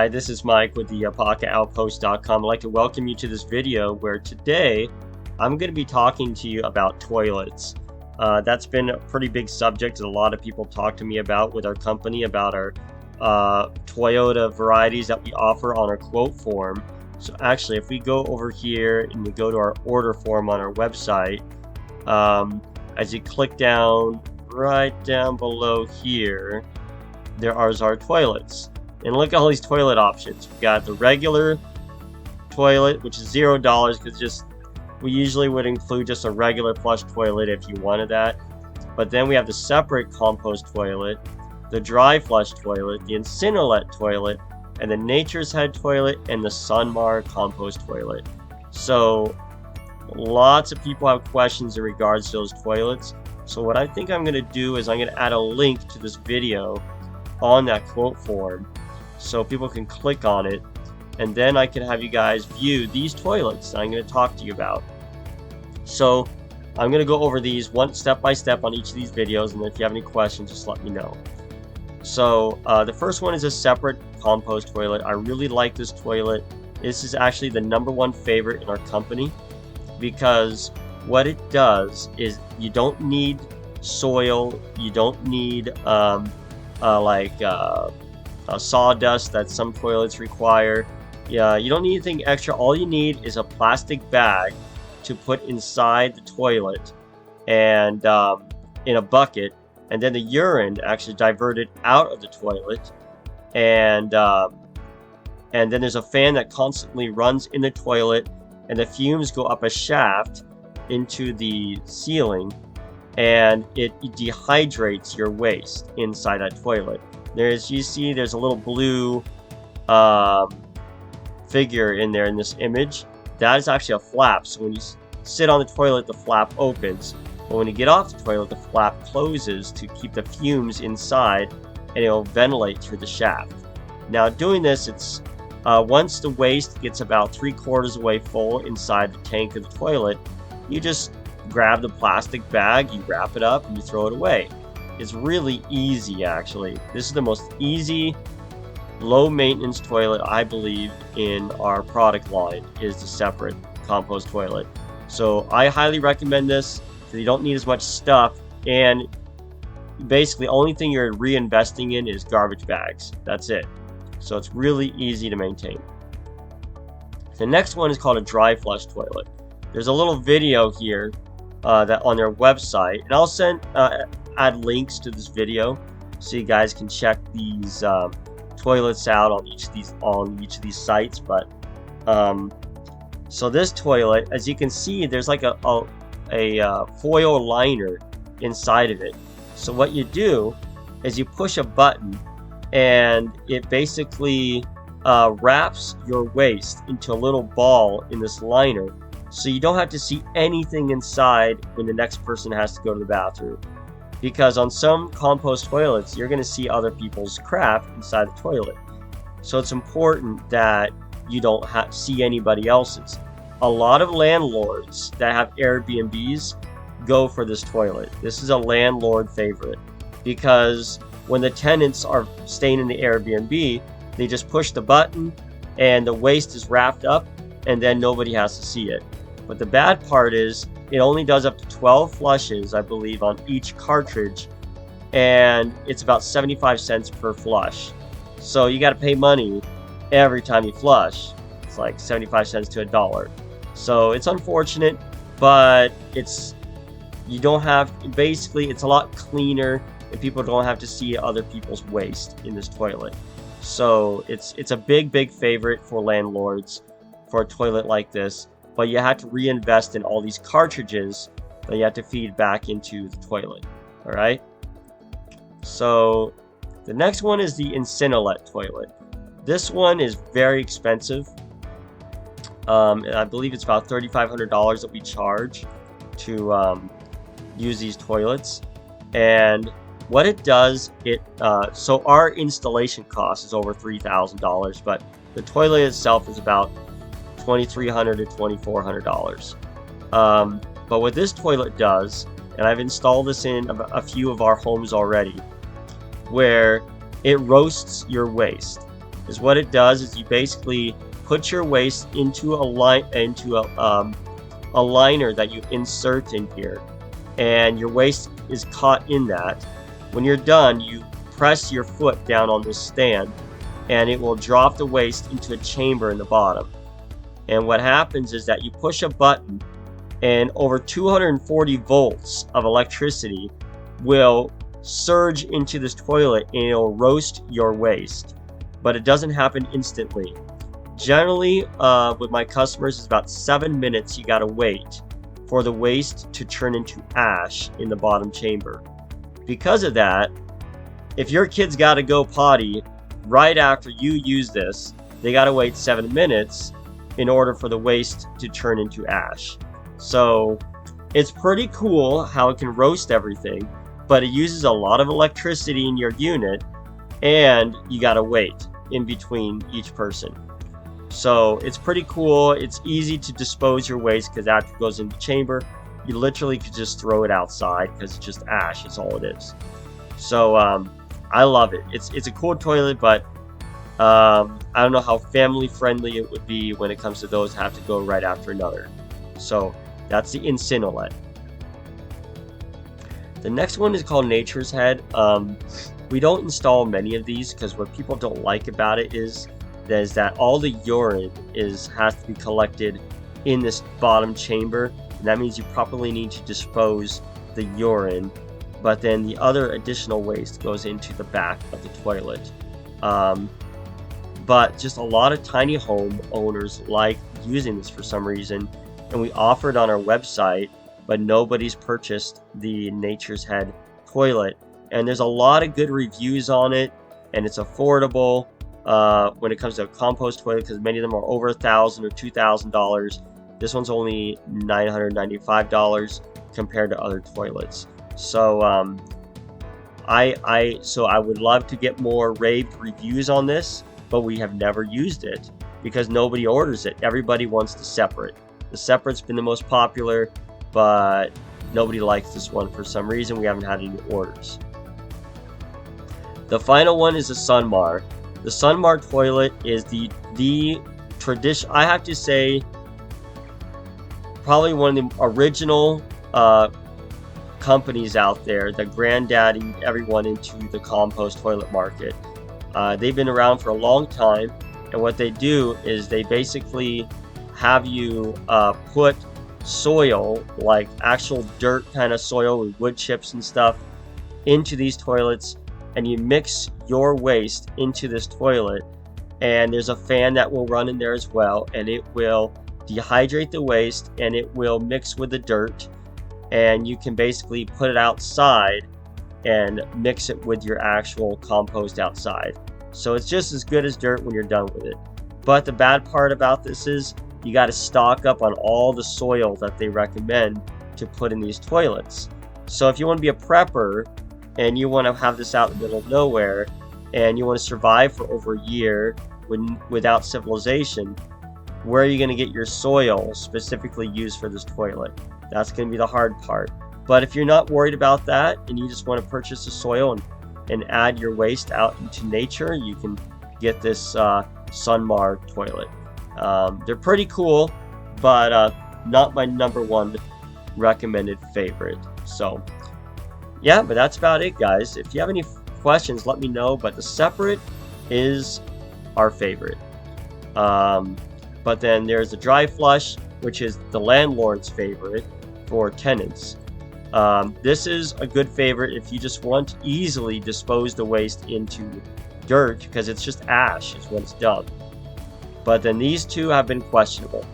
Hi, this is Mike with the ApocaOutpost.com. I'd like to welcome you to this video where today I'm going to be talking to you about toilets. That's been a pretty big subject that a lot of people talk to me about with our company, about our Toyota varieties that we offer on our quote form. So actually, if we go over here and we go to our order form on our website, as you click down, right down below here, there are our toilets. And look at all these toilet options. We've got the regular toilet, which is $0 because we usually would include just a regular flush toilet if you wanted that. But then we have the separate compost toilet, the dry flush toilet, the Incinerate toilet, and the Nature's Head toilet, and the Sunmar compost toilet. So lots of people have questions in regards to those toilets. So what I think I'm going to do is I'm going to add a link to this video on that quote form, so people can click on it, and then I can have you guys view these toilets that I'm going to talk to you about. So I'm going to go over these one step by step on each of these videos, and if you have any questions, just let me know. So the first one is a separate compost toilet. I really like this toilet. This is actually the #1 favorite in our company, because what it does is you don't need soil, you don't need sawdust that some toilets require. Yeah, you don't need anything extra. All you need is a plastic bag to put inside the toilet and in a bucket, and then the urine actually diverted out of the toilet, and then there's a fan that constantly runs in the toilet, and the fumes go up a shaft into the ceiling, and it dehydrates your waste inside that toilet. You see there's a little blue figure in there in this image. That is actually a flap. So when you sit on the toilet, the flap opens. But when you get off the toilet, the flap closes to keep the fumes inside, and it'll ventilate through the shaft. Now doing this, it's once the waste gets about 3/4 way full inside the tank of the toilet, you just grab the plastic bag, you wrap it up, and you throw it away. It's really easy, actually. This is the most easy, low maintenance toilet I believe in our product line, is the separate compost toilet. So I highly recommend this because you don't need as much stuff, and basically the only thing you're reinvesting in is garbage bags. That's it. So it's really easy to maintain. The next one is called a dry flush toilet. There's a little video here that on their website, and I'll add links to this video so you guys can check these toilets out on each of these sites. But so this toilet, as you can see, there's like a foil liner inside of it. So what you do is you push a button, and it basically wraps your waste into a little ball in this liner, so you don't have to see anything inside when the next person has to go to the bathroom. Because on some compost toilets, you're going to see other people's crap inside the toilet. So it's important that you don't see anybody else's. A lot of landlords that have Airbnbs go for this toilet. This is a landlord favorite, because when the tenants are staying in the Airbnb, they just push the button and the waste is wrapped up, and then nobody has to see it. But the bad part is it only does up to 12 flushes, I believe, on each cartridge, and it's about 75 cents per flush. So you got to pay money every time you flush. It's like 75 cents to $1. So it's unfortunate, but basically it's a lot cleaner, and people don't have to see other people's waste in this toilet. So it's a big favorite for landlords for a toilet like this. But you have to reinvest in all these cartridges that you have to feed back into the toilet. All right. So the next one is the Incinerate toilet. This one is very expensive. I believe it's about $3,500 that we charge to use these toilets. And what it does, so our installation cost is over $3,000, but the toilet itself is about $2,300 to $2,400. But what this toilet does, and I've installed this in a few of our homes already, where it roasts your waste. is what it does is you basically put your waste into a liner that you insert in here, and your waste is caught in that. When you're done, you press your foot down on this stand, and it will drop the waste into a chamber in the bottom. And what happens is that you push a button, and over 240 volts of electricity will surge into this toilet, and it'll roast your waste. But it doesn't happen instantly. Generally, with my customers, it's about 7 minutes you gotta wait for the waste to turn into ash in the bottom chamber. Because of that, if your kids gotta go potty right after you use this, they gotta wait 7 minutes in order for the waste to turn into ash. So it's pretty cool how it can roast everything, but it uses a lot of electricity in your unit, and you gotta wait in between each person. So it's pretty cool. It's easy to dispose your waste because after it goes in the chamber, you literally could just throw it outside because it's just ash. It's all it is. So I love it. It's a cool toilet, but I don't know how family friendly it would be when it comes to those that have to go right after another. So that's the Incinolet. The next one is called Nature's Head. We don't install many of these because what people don't like about it is that all the urine has to be collected in this bottom chamber, and that means you probably need to dispose the urine, but then the other additional waste goes into the back of the toilet. But just a lot of tiny home owners like using this for some reason, and we offer it on our website, but nobody's purchased the Nature's Head toilet. And there's a lot of good reviews on it, and it's affordable when it comes to a compost toilet, because many of them are over $1,000 or $2,000. This one's only $995 compared to other toilets. So I would love to get more raved reviews on this, but we have never used it because nobody orders it. Everybody wants the separate. The separate's been the most popular, but nobody likes this one for some reason. We haven't had any orders. The final one is the Sunmar. The Sunmar toilet is the tradition. I have to say, probably one of the original companies out there that granddaddied everyone into the compost toilet market. They've been around for a long time, and what they do is they basically have you put soil, like actual dirt kind of soil with wood chips and stuff, into these toilets, and you mix your waste into this toilet, and there's a fan that will run in there as well, and it will dehydrate the waste and it will mix with the dirt, and you can basically put it outside and mix it with your actual compost outside. So it's just as good as dirt when you're done with it. But the bad part about this is you got to stock up on all the soil that they recommend to put in these toilets. So if you want to be a prepper and you want to have this out in the middle of nowhere and you want to survive for over a year without civilization, where are you going to get your soil specifically used for this toilet? That's going to be the hard part. But if you're not worried about that and you just want to purchase the soil and add your waste out into nature, you can get this Sunmar toilet. They're pretty cool, but not my #1 recommended favorite. So yeah, but that's about it, guys. If you have any questions, let me know, but the separate is our favorite. But then there's the dry flush, which is the landlord's favorite for tenants. This is a good favorite if you just want to easily dispose the waste into dirt, because it's just ash is what it's dubbed. But then these two have been questionable.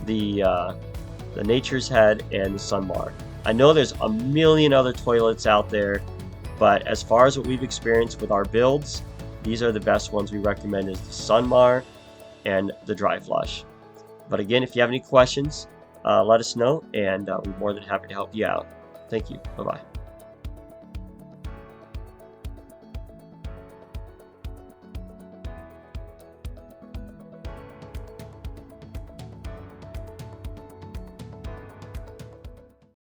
The Nature's Head and the Sunmar. I know there's a million other toilets out there, but as far as what we've experienced with our builds, these are the best ones we recommend, is the Sunmar and the dry flush. But again, if you have any questions, let us know, and we're more than happy to help you out. Thank you. Bye-bye.